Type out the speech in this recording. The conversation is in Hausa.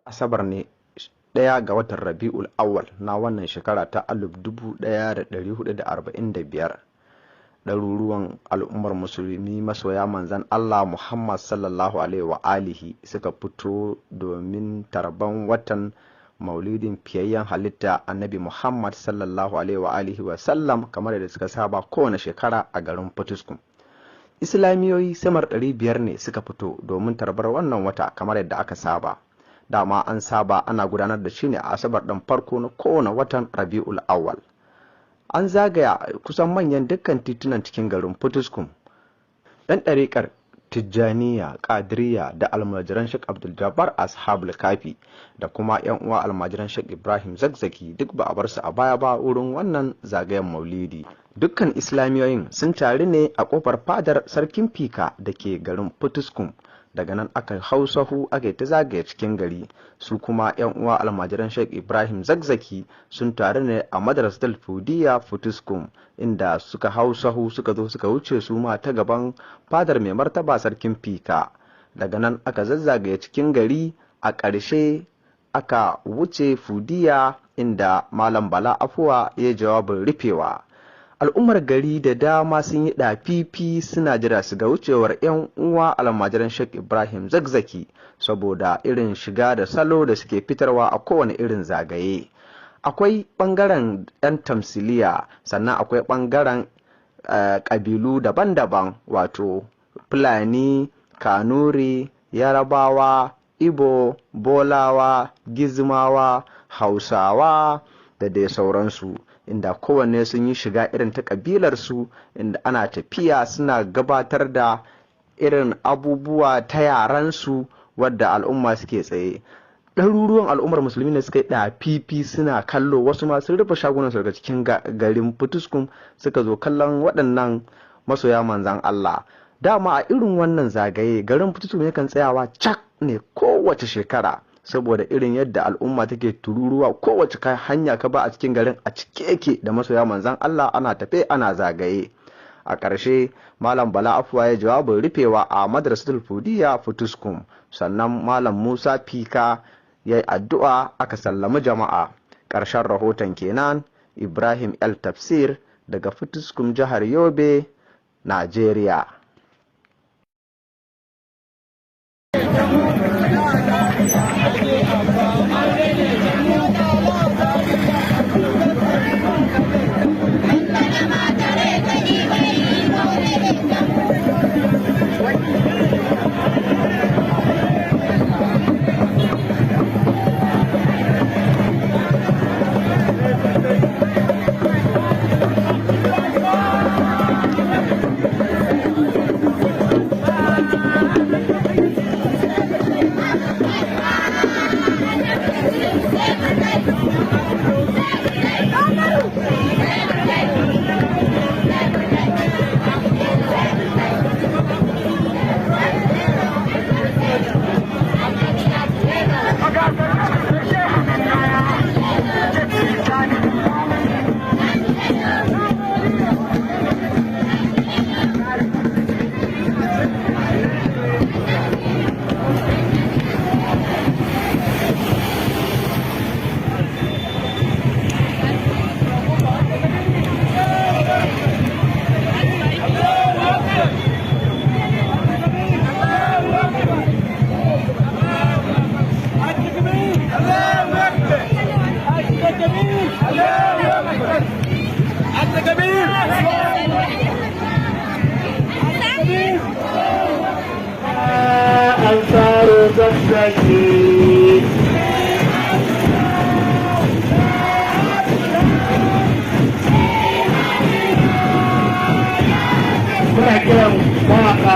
Asabar ne 1 ga watan Rabi'ul Awwal na wannan shekara ta 1445. Ɗaruruwan al'ummar musulmi masoya manzon Allah Muhammad sallallahu alaihi wa alihi suka fito domin tarban watan maulidin fiyayyen halitta annabi Muhammad sallallahu alaihi wa alihi wa sallam, kamar yadda suka saba kowane shekara a garin Potiskum. Islamiyoyi samar 500 ne suka fito domin tarbar wannan wata kamar yadda aka saba. Dama an saba ana gudanar da shi ne a asabar ɗin farko na kowane watan Rabi'ul Awwal. An zagaya kusan manyan dukkan titunan cikin garin Potiskum. Ɗan ɗariƙar Tijjaniya, Qadiriyya da almajiran Sheikh Abdul Jabbar Ashabul Kafi da kuma 'yan uwa almajiran Sheikh Ibrahim Zakzaki duk ba a bar su a baya ba wurin wannan zagayen maulidi. Dukkan islamiyoyin sun taru ne a kofar fadar sarkin Fika da ke garin Potiskum. Daga nan aka hau sahu aka ta zagaya cikin gari. Su kuma 'yan uwa almajiran Sheikh Ibrahim Zakzaki sun taru ne a madrasatul Fudiya Potiskum, inda suka hau sahu suka zo suka wuce su ma ta gaban fadar mai martaba sarkin Fika. Daga nan aka zazzagaya cikin gari, a ƙarshe aka wuce Fudiya inda Malam Bala Afuwa ya jawabin rufewa. Al'ummar gari da dama sun yi ɗafifi suna jira su ga wucewar 'yan uwa almajiran Sheikh Ibrahim Zakzaki saboda irin shiga da salo da suke fitarwa a kowane irin zagaye. Akwai ɓangaren 'yan tamsiliya, sannan akwai ɓangaren ƙabilu daban-daban, wato Fulani, Kanuri, Yarabawa, Ibo, Bolawa, Gizmawa, Hausawa da dai sauransu, inda kowanne sun yi shiga irin ta kabilarsu, inda ana tafiya suna gabatar da irin abubuwa ta yaransu wadda al'umma suke tsaye. Ɗaruruwan al'ummar musulmi ne suka yi ɗafifi suna kallo, wasu ma sun rufe shagunansu daga cikin garin Potiskum suka zo kallon waɗannan masoya manzan Allah. Dama a irin wannan zagaye garin Potiskum yakan tsayawa cak ne kowace shekara, saboda irin yadda al'umma take tururuwa, kowace hanya ka ba a cikin garin a cike yake da masoya manzan Allah, ana tafe ana zagaye. A ƙarshe Malam Bala Afuwa ya jawabin rufewa a madrasatul Fudiya Potiskum, sannan Malam Musa Fika ya yi addu'a aka sallami jama'a. Ƙarshen rahoton kenan. Ibrahim El Tafsir daga Potiskum, jihar Yobe, Najeriya. أنصار زكزكي muna kiran mawaƙa